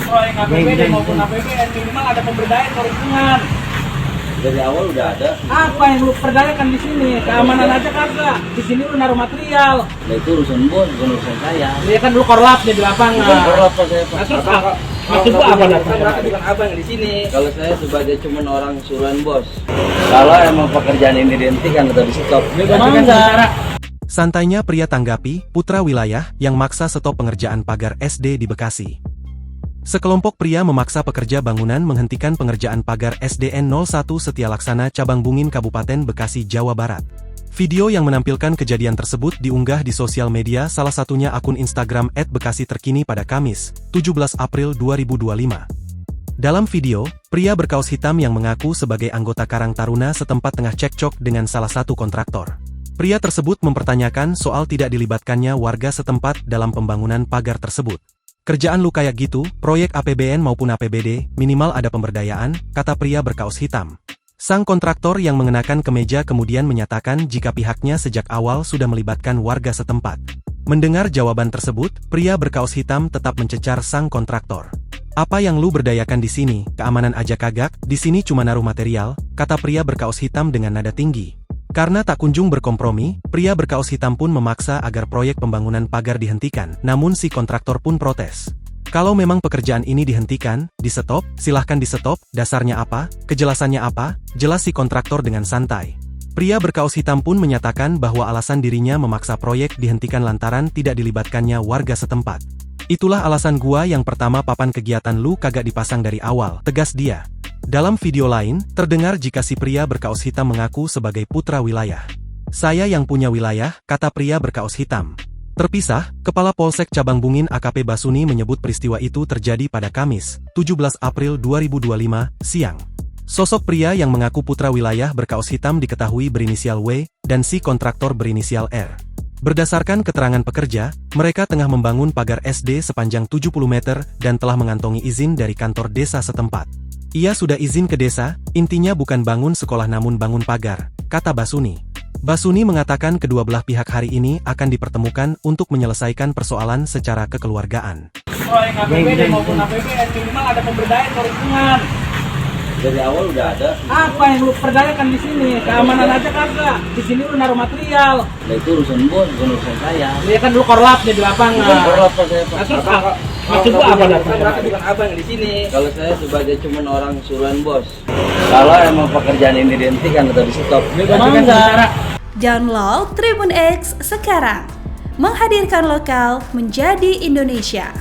proyek APBD maupun APBN minimal ada pemberdayaan lingkungan. Dari awal udah ada. Apa yang lu perdayakan di sini? Keamanan aja kagak. Di sini lu naruh material. Nah itu urusan bos, bukan urusan saya. Dia kan lu korlapnya di lapangan. Bukan korlap Pak, saya Pak. Nah, terus maksud gua apa bukan abang di sini. Kalau saya sebagai cuman orang suruhan bos. Kalau emang pekerjaan ini dihentikan atau di stop, Enggak. Santainya pria tanggapi, putra wilayah, yang maksa stop pengerjaan pagar SD di Bekasi. Sekelompok pria memaksa pekerja bangunan menghentikan pengerjaan pagar SDN 01 Setia Laksana Cabang Bungin Kabupaten Bekasi, Jawa Barat. Video yang menampilkan kejadian tersebut diunggah di sosial media, salah satunya akun Instagram @bekasiterkini pada Kamis, 17 April 2025. Dalam video, pria berkaos hitam yang mengaku sebagai anggota Karang Taruna setempat tengah cekcok dengan salah satu kontraktor. Pria tersebut mempertanyakan soal tidak dilibatkannya warga setempat dalam pembangunan pagar tersebut. Kerjaan lu kayak gitu, proyek APBN maupun APBD, minimal ada pemberdayaan, kata pria berkaos hitam. Sang kontraktor yang mengenakan kemeja kemudian menyatakan jika pihaknya sejak awal sudah melibatkan warga setempat. Mendengar jawaban tersebut, pria berkaos hitam tetap mencecar sang kontraktor. Apa yang lu berdayakan di sini? Keamanan aja kagak, di sini cuma naruh material, kata pria berkaos hitam dengan nada tinggi. Karena tak kunjung berkompromi, pria berkaos hitam pun memaksa agar proyek pembangunan pagar dihentikan, namun si kontraktor pun protes. Kalau memang pekerjaan ini dihentikan, di-stop, silahkan di-stop, dasarnya apa, kejelasannya apa, jelas si kontraktor dengan santai. Pria berkaos hitam pun menyatakan bahwa alasan dirinya memaksa proyek dihentikan lantaran tidak dilibatkannya warga setempat. Itulah alasan gua yang pertama papan kegiatan lu kagak dipasang dari awal, tegas dia. Dalam video lain, terdengar jika si pria berkaos hitam mengaku sebagai putra wilayah. Saya yang punya wilayah, kata pria berkaos hitam. Terpisah, Kepala Polsek Cabang Bungin AKP Basuni menyebut peristiwa itu terjadi pada Kamis, 17 April 2025, siang. Sosok pria yang mengaku putra wilayah berkaos hitam diketahui berinisial W, dan si kontraktor berinisial R. Berdasarkan keterangan pekerja, mereka tengah membangun pagar SD sepanjang 70 meter dan telah mengantongi izin dari kantor desa setempat. Ia sudah izin ke desa, intinya bukan bangun sekolah namun bangun pagar, kata Basuni. Basuni mengatakan kedua belah pihak hari ini akan dipertemukan untuk menyelesaikan persoalan secara kekeluargaan. Proyek APBD maupun APBN minimal ada pemberdayaan lingkungan. dari awal udah ada. Apa yang lu perdayakan di sini? Keamanan aja kagak. Di sini lu naruh material. Nah itu urusan bos, bukan urusan saya. Dia kan lu korlapnya di lapangan. Bukan korlap Pak, saya Pak. Nah, terus maksud gua apa bukan abang di sini. Kalau saya sebagai cuman orang suruhan bos. Kalau emang pekerjaan ini dihentikan atau di stop, Download Tribun X sekarang. Menghadirkan lokal menjadi Indonesia.